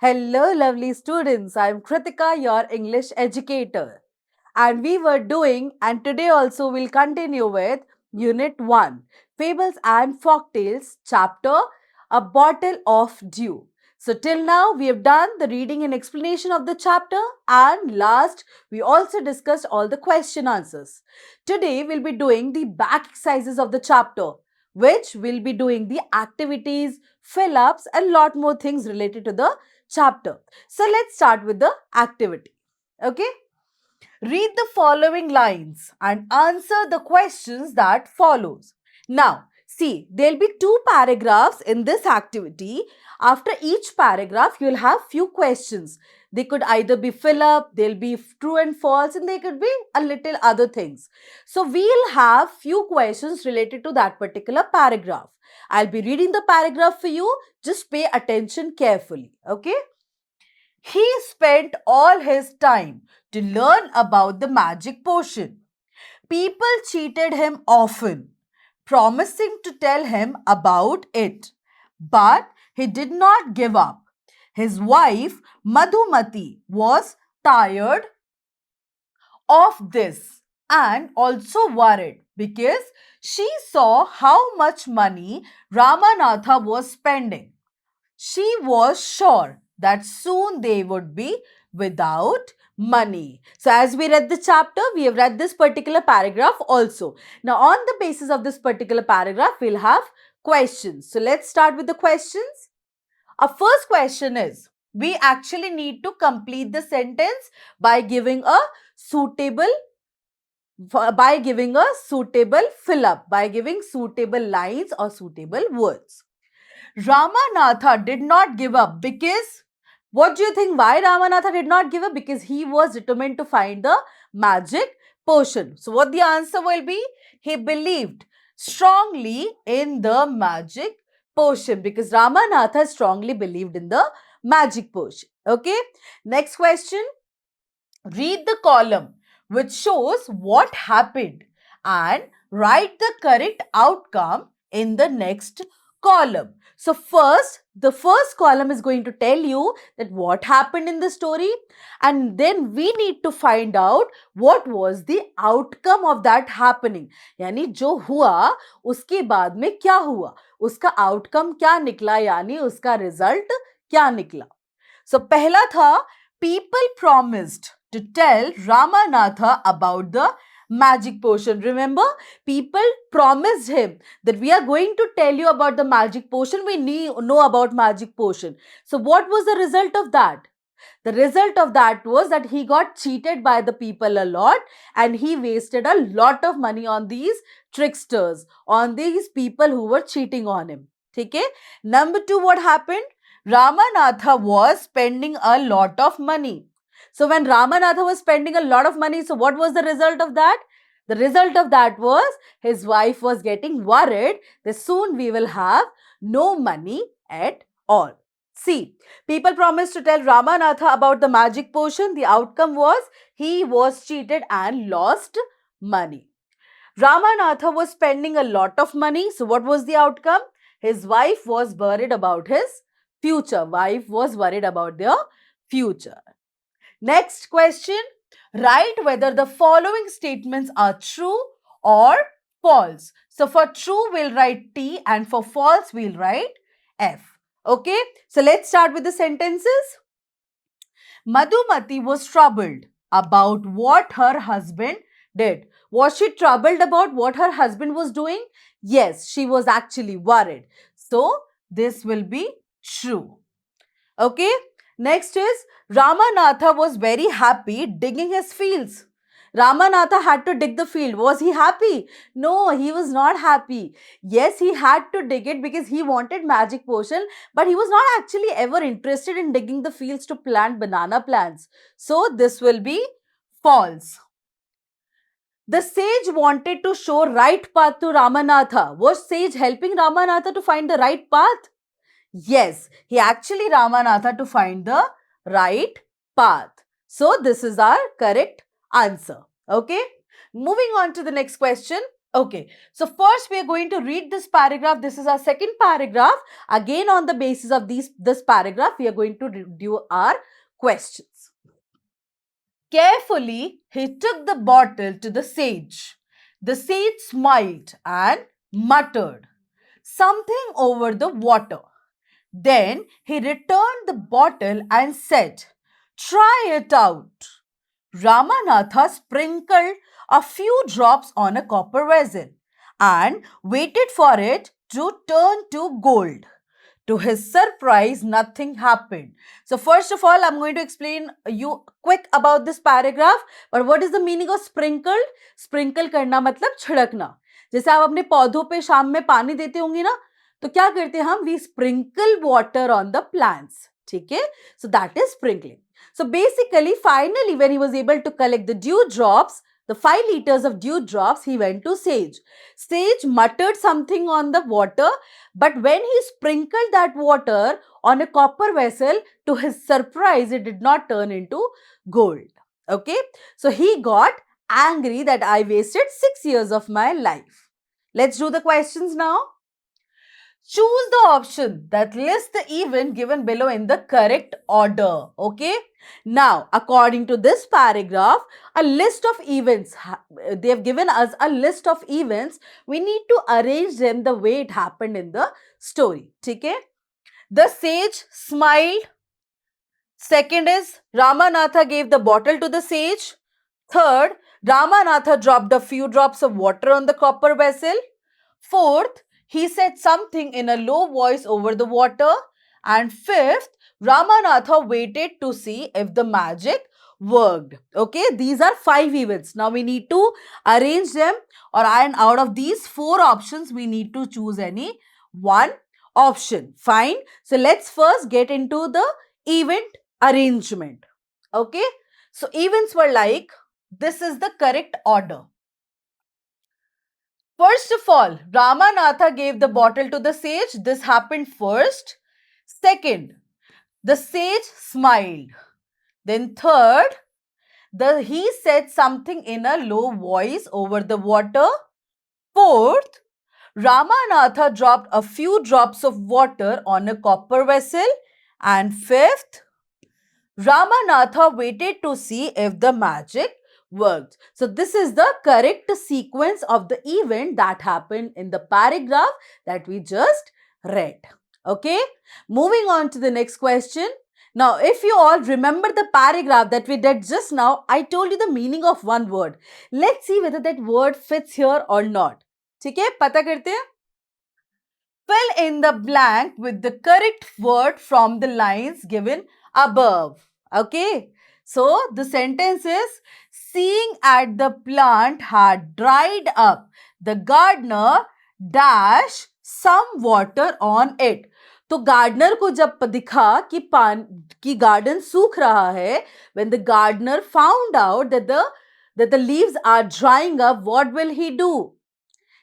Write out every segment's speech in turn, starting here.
Hello, lovely students. I'm Kritika, your English educator. And we were doing, and today also we'll continue with Unit 1 Fables and Folktales, Chapter A Bottle of Dew. So, till now, we have done the reading and explanation of the chapter, and last, we also discussed all the question answers. Today, we'll be doing the back exercises of the chapter, which will be doing the activities, fill ups, and lot more things related to the chapter. So let's start with the activity. Okay? Read the following lines and answer the questions that follows. Now, see, there'll be two paragraphs in this activity. After each paragraph, you'll have few questions. They could either be fill up, they'll be true and false, and they could be a little other things. So we'll have few questions related to that particular paragraph. I'll be reading the paragraph for you. Just pay attention carefully. Okay? He spent all his time to learn about the magic potion. People cheated him often, promising to tell him about it. But he did not give up. His wife, Madhumati, was tired of this and also worried because she saw how much money Ramanatha was spending. She was sure that soon they would be without money. So, as we read the chapter, we have read this particular paragraph also. Now, on the basis of this particular paragraph, we'll have questions. So, let's start with the questions. Our first question is, we actually need to complete the sentence by giving a suitable fill up, by giving suitable lines or suitable words. Ramanatha did not give up because, what do you think? Why Ramanatha did not give up? Because he was determined to find the magic potion. So, what the answer will be? He believed strongly in the magic potion because Ramanatha strongly believed in the magic potion. Okay. Next question. Read the column which shows what happened and write the correct outcome in the next column. So first, the first column is going to tell you that what happened in the story, and then we need to find out what was the outcome of that happening. यानी जो हुआ उसके बाद में क्या हुआ, उसका outcome क्या निकला, यानी उसका result क्या निकला. So पहला था people promised to tell Ramanatha about the magic potion. Remember, people promised him that we are going to tell you about the magic potion. We know about magic potion. So what was the result of that? The result of that was that he got cheated by the people a lot and he wasted a lot of money on these tricksters, on these people who were cheating on him. Okay? Number two, what happened? Ramanatha was spending a lot of money. So when Ramanatha was spending a lot of money, so what was the result of that? The result of that was his wife was getting worried that soon we will have no money at all. See, people promised to tell Ramanatha about the magic potion. The outcome was he was cheated and lost money. Ramanatha was spending a lot of money. So what was the outcome? His wife was worried about his future. Wife was worried about their future. Next question. Write whether the following statements are true or false. So for true, we'll write T, and for false, we'll write F. Okay. So let's start with the sentences. Madhumati was troubled about what her husband did. Was she troubled about what her husband was doing? Yes, she was actually worried. So this will be true. Okay. Next is Ramanatha was very happy digging his fields. Ramanatha had to dig the field. Was he happy? No, he was not happy. Yes, he had to dig it because he wanted magic potion, but he was not actually ever interested in digging the fields to plant banana plants. So this will be false. The sage wanted to show right path to Ramanatha. Was sage helping Ramanatha to find the right path? Yes, he actually Ramanatha to find the right path. So this is our correct answer. Okay. Moving on to the next question. Okay, so first we are going to read this paragraph. This is our second paragraph. Again, on the basis of this paragraph, we are going to do our questions. Carefully, he took the bottle to the sage. The sage smiled and muttered something over the water. Then he returned the bottle and said, "Try it out." Ramanatha sprinkled a few drops on a copper vessel and waited for it to turn to gold. To his surprise, nothing happened. So first of all, I'm going to explain you quick about this paragraph. But what is the meaning of sprinkled? Sprinkle करना मतलब छिड़कना. जैसे आप अपने पौधों पे शाम में पानी देते होंगे ना, तो क्या करते हैं हम? We sprinkle water on the plants. ठीक है? So that is sprinkling. So basically, finally, when he was able to collect the dewdrops, the 5 liters of dewdrops, he went to Sage. Sage muttered something on the water, but when he sprinkled that water on a copper vessel, to his surprise, it did not turn into gold. Okay, so he got angry that I wasted 6 years of my life. Let's do the questions now. Choose the option that lists the event given below in the correct order. Okay. Now, according to this paragraph, a list of events, they have given us a list of events. We need to arrange them the way it happened in the story. Okay. The sage smiled. Second is Ramanatha gave the bottle to the sage. Third, Ramanatha dropped a few drops of water on the copper vessel. Fourth, he said something in a low voice over the water. And fifth, Ramanatha waited to see if the magic worked. Okay, these are 5 events. Now we need to arrange them, and out of these 4 options, we need to choose any one option. Fine. So let's first get into the event arrangement. Okay, so events were like, this is the correct order. First of all, Ramanatha gave the bottle to the sage. This happened first. Second, the sage smiled. Then third, he said something in a low voice over the water. Fourth, Ramanatha dropped a few drops of water on a copper vessel. And fifth, Ramanatha waited to see if the magic worked. So this is the correct sequence of the event that happened in the paragraph that we just read. Okay, moving on to the next question. Now, if you all remember the paragraph that we did just now, I told you the meaning of one word. Let's see whether that word fits here or not. ठीक है, पता करते हैं. Fill in the blank with the correct word from the lines given above. Okay, so the sentence is, seeing at the plant had dried up, the gardener dash some water on it. तो gardener को जब दिखा कि garden सूख रहा है, when the gardener found out that the leaves are drying up, what will he do?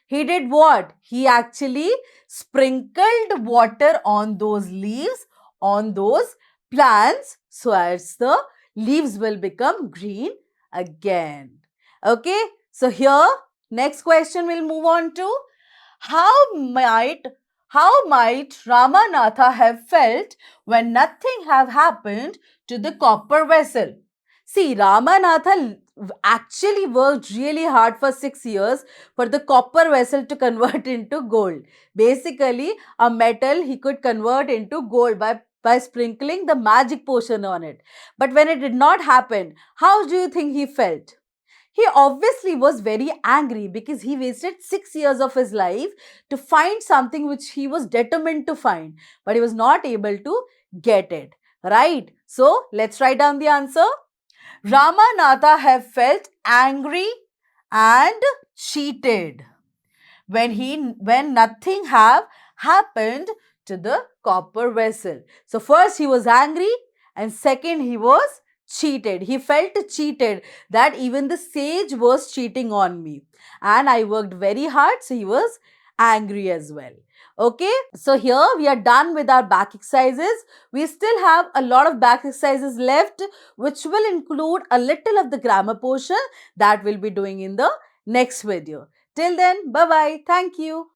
He did what? He actually sprinkled water on those leaves, on those plants, so as the leaves will become green again. Okay, so here, next question we'll move on to. How might Ramanatha have felt when nothing have happened to the copper vessel? See, Ramanatha actually worked really hard for 6 years for the copper vessel to convert into gold. Basically, a metal he could convert into gold by sprinkling the magic potion on it. But when it did not happen, how do you think he felt? He obviously was very angry because he wasted 6 years of his life to find something which he was determined to find, but he was not able to get it. Right? So, let's write down the answer. Ramanatha have felt angry and cheated when nothing have happened to the copper vessel. So first he was angry and second he was cheated. He felt cheated that even the sage was cheating on me and I worked very hard, so he was angry as well. Okay, so here we are done with our back exercises. We still have a lot of back exercises left, which will include a little of the grammar portion that we'll be doing in the next video. Till then, bye bye. Thank you.